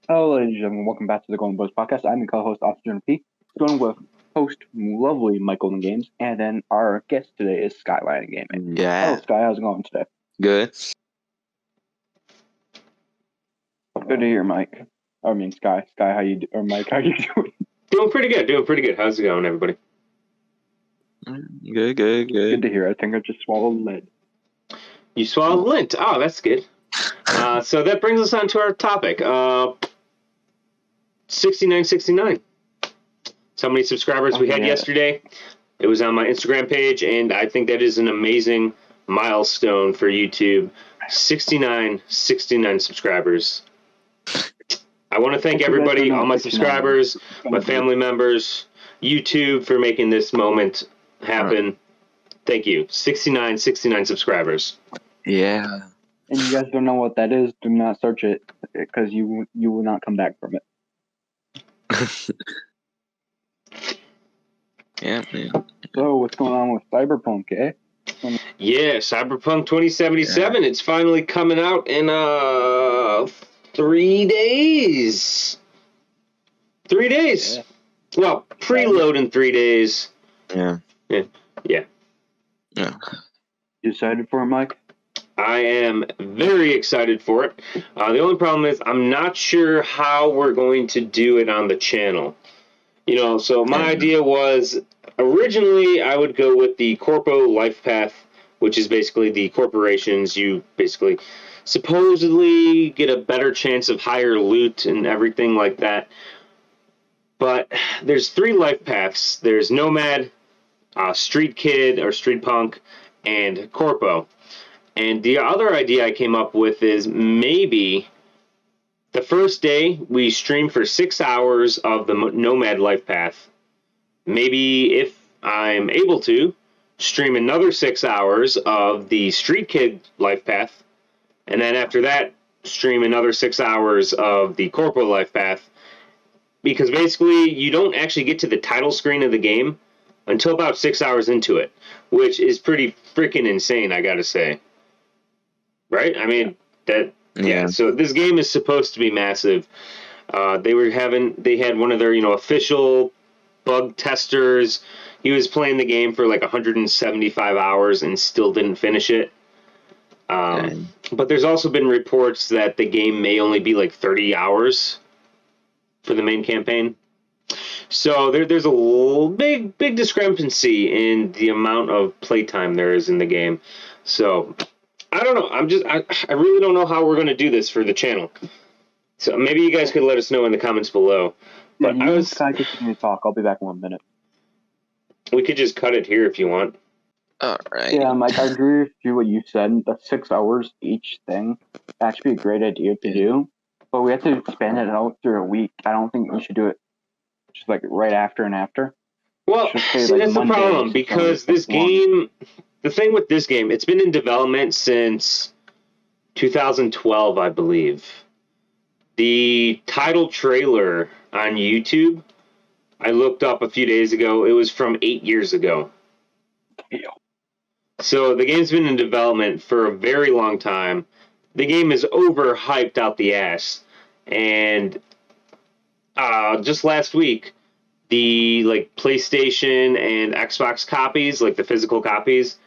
Hello, ladies and gentlemen. Welcome back to the Golden Bois podcast. I'm the co-host, Jonah P. Joined with host, lovely Golden Games, and then our guest today is Skyline Gaming. Yeah. Hello, Sky. How's it going today? Good. Good to hear, Mike. I mean, Sky. Sky, how you or Mike? How you doing? Doing pretty good. How's it going, everybody? Good. Good to hear. I think I just swallowed lead. You swallowed lint. Oh, that's good. So that brings us on to our topic. 6969. That's how many subscribers we had yesterday. It was on my Instagram page, and I think that is an amazing milestone for YouTube. 69 subscribers. I want to thank everybody, all my subscribers, my family members, YouTube for making this moment happen. Right. Thank you. 69 subscribers. Yeah. And you guys don't know what that is, do not search it, because you will not come back from it. Yeah. So, what's going on with Cyberpunk, eh? Yeah, Cyberpunk 2077. Yeah. It's finally coming out in 3 days. 3 days. Yeah. Well, preload in 3 days. Yeah. Yeah. You excited for it, Mike? I am very excited for it. The only problem is I'm not sure how we're going to do it on the channel. So my idea was originally I would go with the Corpo life path, which is basically the corporations. You basically supposedly get a better chance of higher loot and everything like that. But there's 3 life paths. There's Nomad, Street Kid or Street Punk, and Corpo. And the other idea I came up with is maybe the first day we stream for 6 hours of the Nomad life path. Maybe if I'm able to, stream another 6 hours of the Street Kid life path. And then after that, stream another 6 hours of the Corpo life path. Because basically, you don't actually get to the title screen of the game until about 6 hours into it, which is pretty freaking insane, I gotta say. Right? I mean, yeah. So this game is supposed to be massive. They had one of their, official bug testers. He was playing the game for like 175 hours and still didn't finish it. But there's also been reports that the game may only be like 30 hours for the main campaign. So there's a big discrepancy in the amount of playtime there is in the game. So I don't know. I really don't know how we're going to do this for the channel. So maybe you guys could let us know in the comments below. But I continue to talk. I'll be back in 1 minute. We could just cut it here if you want. All right. Yeah, Mike, I agree with you what you said. That's 6 hours each thing. That'd be a great idea to do. But we have to span it out through a week. I don't think we should do it just like right after and after. Well, that's the problem, because this game, the thing with this game, it's been in development since 2012, I believe. The title trailer on YouTube, I looked up a few days ago, it was from 8 years ago. Yeah. So the game's been in development for a very long time. The game is overhyped out the ass. And just last week, the PlayStation and Xbox copies, like the physical copies,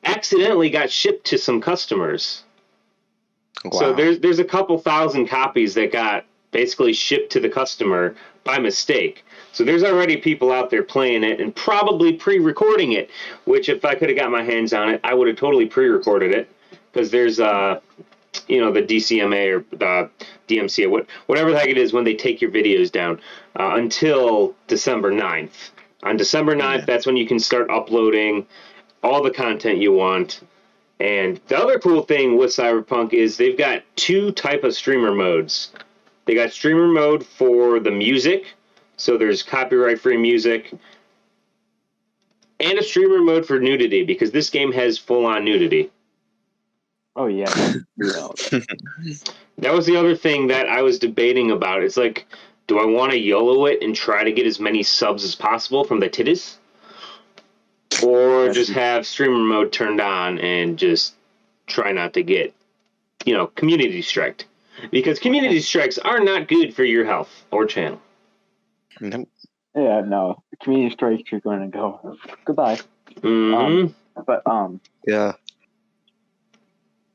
accidentally got shipped to some customers. Wow. So there's a couple thousand copies that got basically shipped to the customer by mistake. So there's already people out there playing it and probably pre-recording it, which if I could have got my hands on it, I would have totally pre-recorded it, because there's the DCMA or the DMCA, whatever the heck it is, when they take your videos down until December 9th. On December 9th, that's when you can start uploading all the content you want. And the other cool thing with Cyberpunk is they've got 2 type of streamer modes. They got streamer mode for the music, so there's copyright-free music, and a streamer mode for nudity, because this game has full-on nudity. Oh, yeah. That was the other thing that I was debating about. It's like, do I want to YOLO it and try to get as many subs as possible from the titties? Or just have streamer mode turned on and just try not to get, community striked. because community strikes are not good for your health or channel. Nope. Yeah, no. Community strikes, you're going to go. Goodbye. Mm-hmm. But Yeah.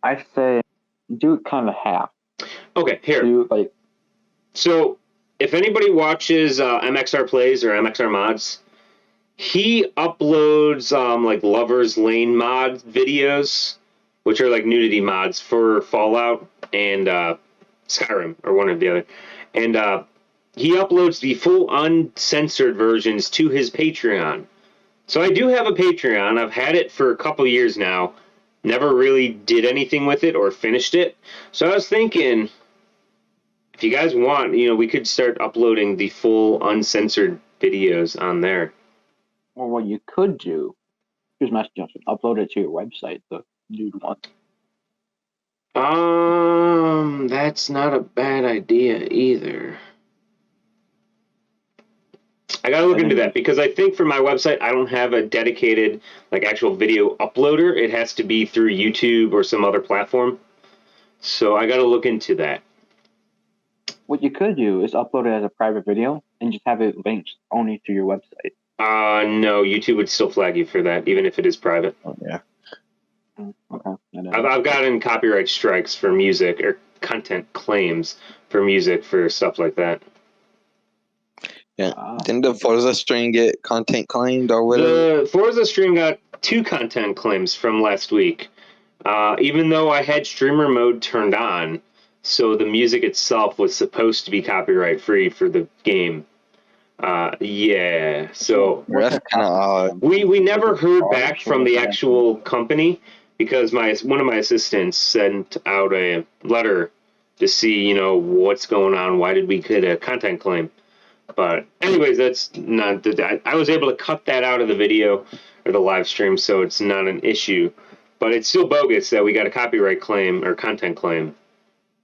I say do it kind of half. Okay, here. Do like So, if anybody watches MXR Plays or MXR Mods, he uploads like Lover's Lane mod videos, which are like nudity mods for Fallout and Skyrim, or one or the other. And he uploads the full uncensored versions to his Patreon. So I do have a Patreon. I've had it for a couple years now. Never really did anything with it or finished it. So I was thinking, if you guys want, we could start uploading the full uncensored videos on there. well, what you could do. Here's my suggestion: upload it to your website. The nude one. That's not a bad idea either. I gotta look into that because I think for my website I don't have a dedicated actual video uploader. It has to be through YouTube or some other platform. So I gotta look into that. What you could do is upload it as a private video and just have it linked only to your website. No, YouTube would still flag you for that, even if it is private. Oh, yeah. Okay. I've gotten copyright strikes for music or content claims for music for stuff like that. Yeah. Didn't the Forza stream get content claimed or whatever? The Forza stream got 2 content claims from last week, even though I had streamer mode turned on, so the music itself was supposed to be copyright free for the game. Yeah, so That's kind of odd. we never heard back from the actual company because one of my assistants sent out a letter to see what's going on. Why did we get a content claim? But anyways, that's not. I was able to cut that out of the video or the live stream, so it's not an issue. But it's still bogus that we got a copyright claim or content claim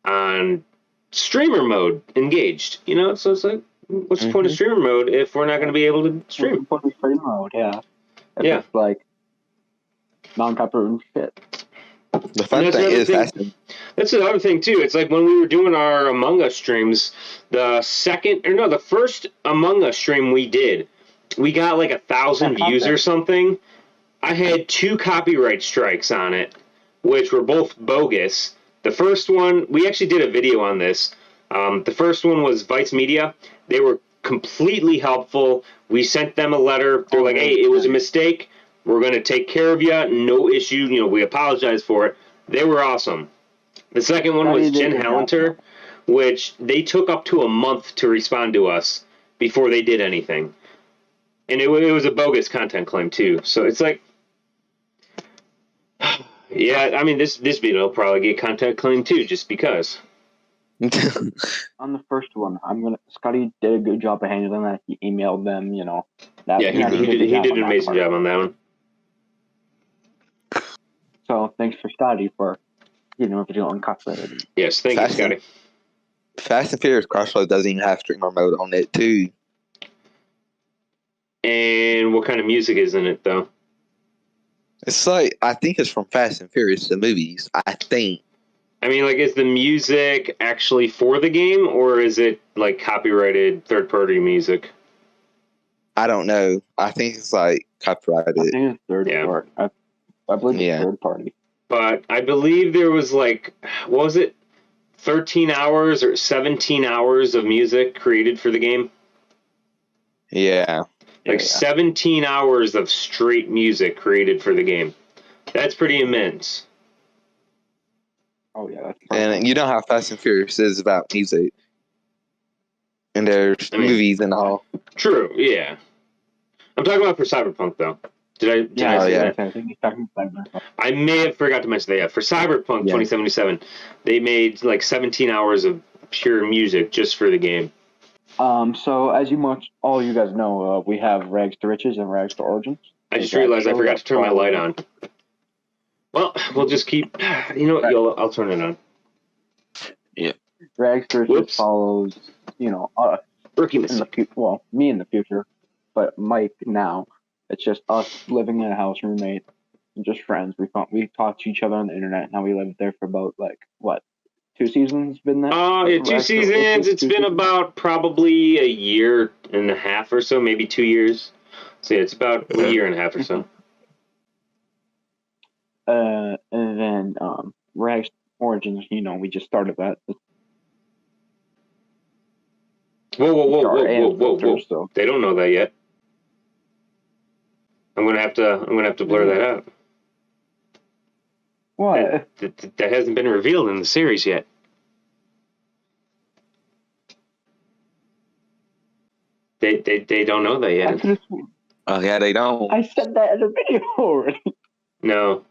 on streamer mode engaged. So it's like, what's the point of streamer mode if we're not going to be able to stream? What's the point of streamer mode? Yeah. Yeah. It's like non-copyright shit. The fun thing is that's another thing too. It's like when we were doing our Among Us streams, the first Among Us stream we did, we got like 1,000 views or something. I had 2 copyright strikes on it, which were both bogus. The first one, we actually did a video on this. The first one was Vice Media. They were completely helpful. We sent them a letter. They're like, hey, it was a mistake. We're going to take care of you. No issue. We apologize for it. They were awesome. The second one was Jen Halenter, which they took up to a month to respond to us before they did anything. And it was a bogus content claim, too. So it's like, yeah, I mean, this video will probably get content claim, too, just because. On the first one, Scotty did a good job of handling that. He emailed them, Yeah, he did an amazing job on that one. So thanks for Scotty for a video uncopyrighted. Yes, thank you, Scotty. Fast and Furious Crossroads doesn't even have streamer mode on it too. And what kind of music is in it though? It's like, I think it's from Fast and Furious, the movies. I think. I mean, is the music actually for the game, or is it copyrighted third-party music? I don't know. I think it's copyrighted. I think it's third party. I believe it's third party. But I believe there was what was it, 13 hours or 17 hours of music created for the game? Yeah. 17 hours of straight music created for the game. That's pretty immense. Oh, yeah. And you know how Fast and Furious is about music. And there's movies and all. True, yeah. I'm talking about for Cyberpunk, though. Did I say that? I think he's talking Cyberpunk. I may have forgot to mention that. Yeah, for Cyberpunk 2077, they made 17 hours of pure music just for the game. So as all you guys know, we have Rags to Riches and Rags to Origins. I just realized I forgot to turn my light on. Well, we'll just keep. You know what? I'll turn it on. Yeah. Rags to Riches follows, us. Rookie mistake. Me in the future, but Mike now. It's just us living in a house, roommate, and just friends. We talk to each other on the internet. Now we lived there for about 2 seasons been that? Yeah, 2 seasons. It's been about probably a year and a half or so, maybe 2 years. So yeah, it's about a year and a half or so. And then Rags Origins, we just started that. Whoa. So. They don't know that yet. I'm gonna have to blur that out. What? That hasn't been revealed in the series yet. They don't know that yet. Oh yeah, they don't. I said that in a video already. No,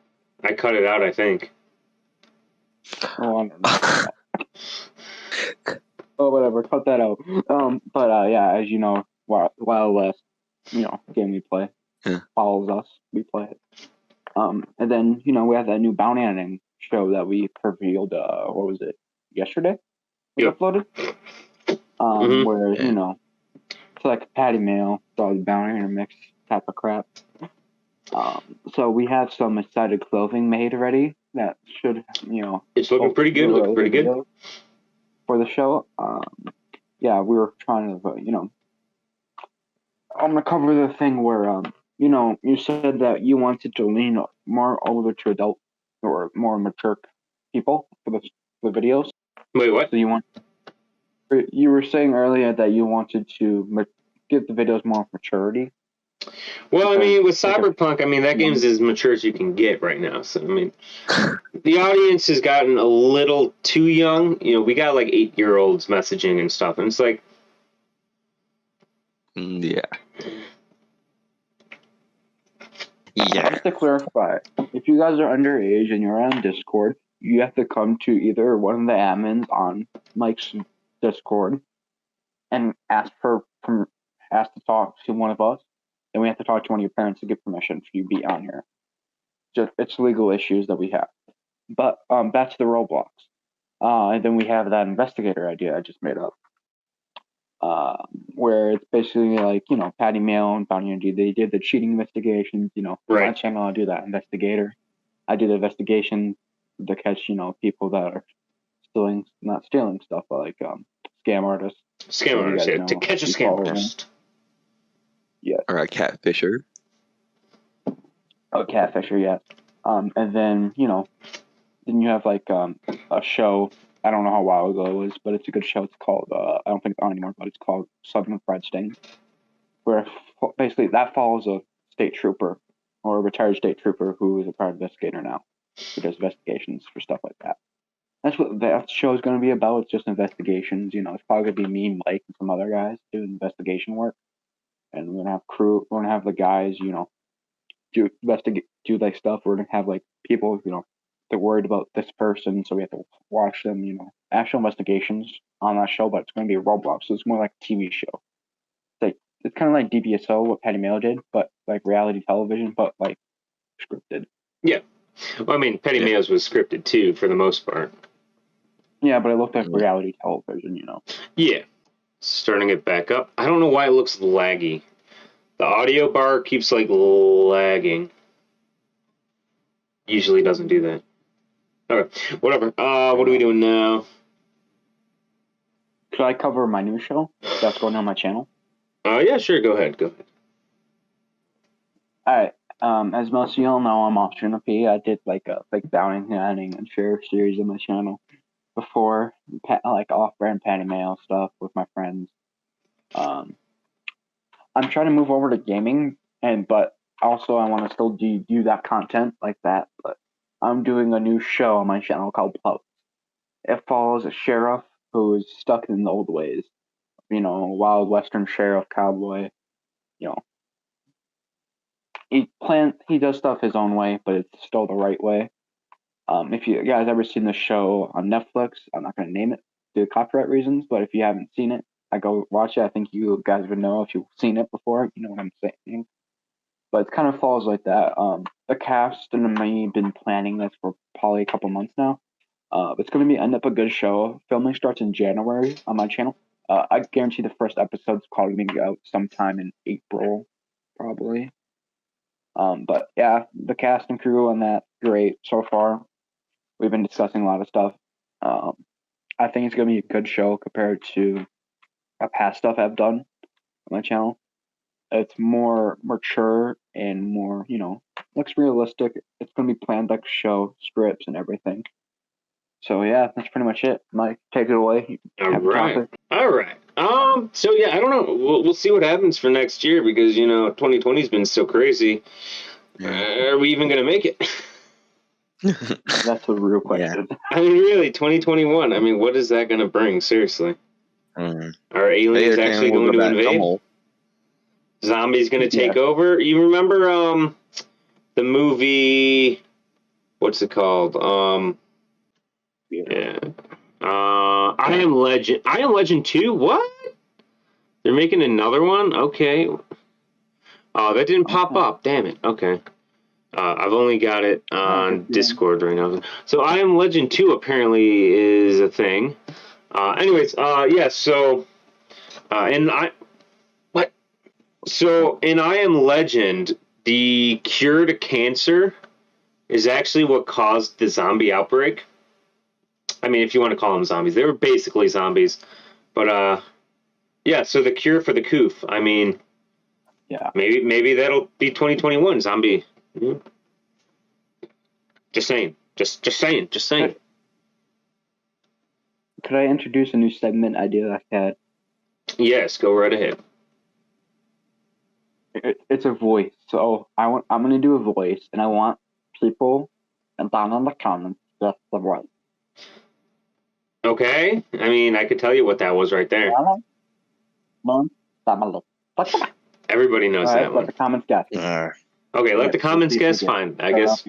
I cut it out, I think. Oh, I don't know. Oh, whatever. Cut that out. But yeah, as you know, Wild West, game we play, follows us. We play it. And then we have that new bounty hunting show that we revealed. What was it? Yesterday? We uploaded. Where it's like Patty Mail, so the bounty hunter mix type of crap. So we have some excited clothing made already that should, it's looking pretty good. Looking pretty good for the show. Yeah, we were trying to, I'm gonna cover the thing where, you said that you wanted to lean more older to adult or more mature people for the videos. Wait, what? So you were saying earlier that you wanted to give the videos more maturity. Well, I mean, with Cyberpunk, I mean, that game's as mature as you can get right now. So, I mean, the audience has gotten a little too young. We got like 8-year-olds messaging and stuff, and it's like, yeah. Just to clarify, if you guys are underage and you're on Discord, you have to come to either one of the admins on Mike's Discord and ask to talk to one of us. Then we have to talk to one of your parents to get permission for you to be on here. It's legal issues that we have. But back to the Roblox. And then we have that investigator idea I just made up. Where it's basically like, Patty Mail and Bounty Hunter, they did the cheating investigations, right. My channel, I do that investigator. I do the investigation to catch, people that are not stealing stuff, but like scam artists. Scam artists, yeah, to catch a scam artist. Yeah. Or a catfisher. Oh, catfisher, yeah. And then, then you have like a show. I don't know how while ago it was, but it's a good show. It's called, I don't think it's on anymore, but it's called Southern Fried Sting, where basically that follows a state trooper or a retired state trooper who is a private investigator now, who does investigations for stuff like that. That's what that show is going to be about. It's just investigations. It's probably going to be me, Mike, and some other guys doing investigation work. And we're going to have crew. We're going to have the guys, do like stuff. We're going to have like people, they're worried about this person, so we have to watch them, actual investigations on that show, but it's going to be a Roblox, so it's more like a TV show. It's kind of like DBSO, what Patty Mail did, but like reality television, but like scripted. Yeah. Well, I mean, Patty Mail's was scripted too, for the most part. Yeah, but it looked like reality television, Yeah. Starting it back up. I don't know why it looks laggy. The audio bar keeps like lagging. Usually doesn't do that. Okay, whatever. What are we doing now? Should I cover my new show that's going on my channel? Yeah, sure. Go ahead. All right. As most of y'all know, I'm off Jonah P. I did like a bounty hunting and sheriff series on my channel before, like off-brand Patty Mail stuff with my friends. I'm trying to move over to gaming, but also I want to still do that content like that. But I'm doing a new show on my channel called Pubs. It follows a sheriff who is stuck in the old ways. Wild Western sheriff cowboy. He does stuff his own way, but it's still the right way. If you guys ever seen the show on Netflix, I'm not going to name it due to copyright reasons, but if you haven't seen it, I go watch it. I think you guys would know if you've seen it before. You know what I'm saying. But it kind of falls like that. The cast and me been planning this for probably a couple months now. It's going to end up a good show. Filming starts in January on my channel. I guarantee the first episode's probably going to be out sometime in April, probably. But yeah, the cast and crew on that, great so far. We've been discussing a lot of stuff. I think it's gonna be a good show compared to past stuff I've done on my channel. It's more mature and more, looks realistic. It's gonna be planned like a show, scripts and everything. So yeah, that's pretty much it. Mike, take it away. All right. So yeah, I don't know. We'll see what happens for next year because 2020's been so crazy. Are we even gonna make it? That's a real question. Yeah. I mean, really, 2021. I mean, what is that gonna bring? Seriously, are aliens actually going to invade? Zombies gonna take over? You remember the movie? What's it called? Yeah. I Am Legend. I Am Legend 2? What? They're making another one? Okay. Oh, that didn't pop up. Damn it. Okay. I've only got it on Discord right now. So I Am Legend 2 apparently is a thing. Anyways, yeah, so and I what? So in I Am Legend, the cure to cancer is actually what caused the zombie outbreak. I mean, if you want to call them zombies, they were basically zombies. But yeah, so the cure for the coof. I mean, yeah, maybe that'll be 2021 zombie. Just saying. Just saying. Could I introduce a new segment idea I had? Yes, go right ahead. It's a voice. So I'm gonna do a voice, and I want people down in the comments just the voice. Okay. I mean, I could tell you what that was right there. Everybody knows that one. Let the comments guess. Okay, let the comments guess. Fine, I guess.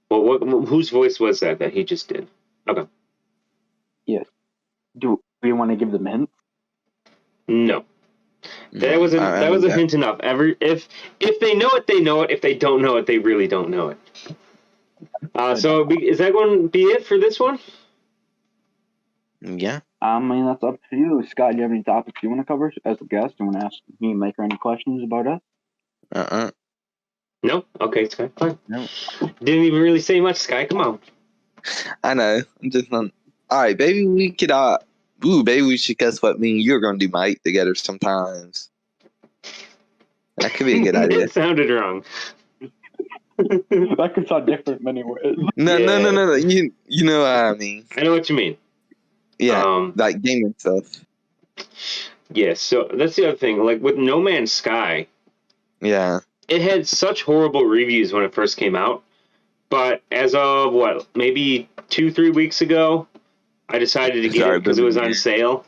Well, whose voice was that he just did? Okay. Yes. Do you want to give them a hint? No. That was a hint enough. If they know it, they know it. If they don't know it, they really don't know it. So is that going to be it for this one? Yeah. I mean, that's up to you. Scott, do you have any topics you want to cover as a guest? Do you want to ask me, Maker, any questions about us? No? Okay, Sky, fine. No. Didn't even really say much, Sky. Come on. I know. I'm just not. All right, maybe we could. Maybe we should guess what me and you're gonna do Mike together sometimes. That could be a good idea. It sounded wrong. That could sound different in many ways. No. You know what I mean. I know what you mean. Yeah, like gaming stuff. Yeah, so that's the other thing. Like with No Man's Sky. Yeah. It had such horrible reviews when it first came out. But as of, maybe 2-3 weeks ago, I decided to get it because it was on sale.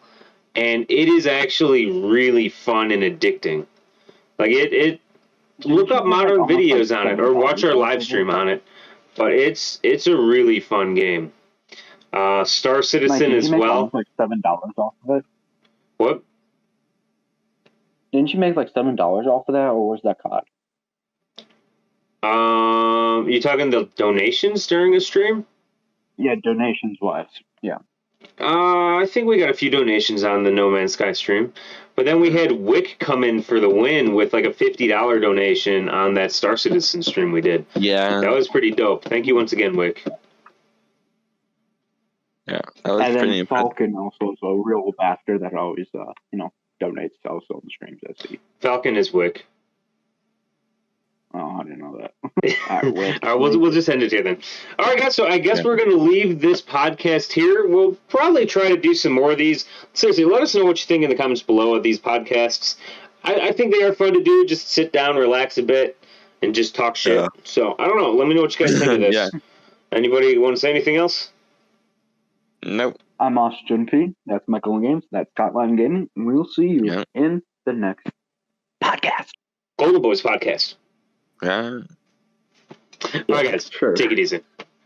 And it is actually really fun and addicting. Like, look up modern videos on it or watch our live stream on it. But it's a really fun game. Star Citizen as well. Like $7 off of it. What? Didn't you make like $7 off of that, or was that COD? You talking the donations during a stream? Yeah, donations wise. Yeah. I think we got a few donations on the No Man's Sky stream, but then we had Wick come in for the win with like a $50 donation on that Star Citizen stream we did. Yeah, that was pretty dope. Thank you once again, Wick. Yeah, that was and pretty then impressive. Falcon also is a real bastard that always donates also on the streams. I see. Falcon is Wick. Oh, I didn't know that. All right, we'll just end it here then. All right, guys, so I guess we're going to leave this podcast here. We'll probably try to do some more of these. Seriously, let us know what you think in the comments below of these podcasts. I think they are fun to do. Just sit down, relax a bit, and just talk shit. Yeah. So, I don't know. Let me know what you guys think of this. Yeah. Anybody want to say anything else? Nope. I'm Jonah P. That's mikegolden Games. That's Scotland Gaming. And we'll see you in the next podcast. Golden Boys podcast. Yeah. All right, guys. Sure. Take it easy.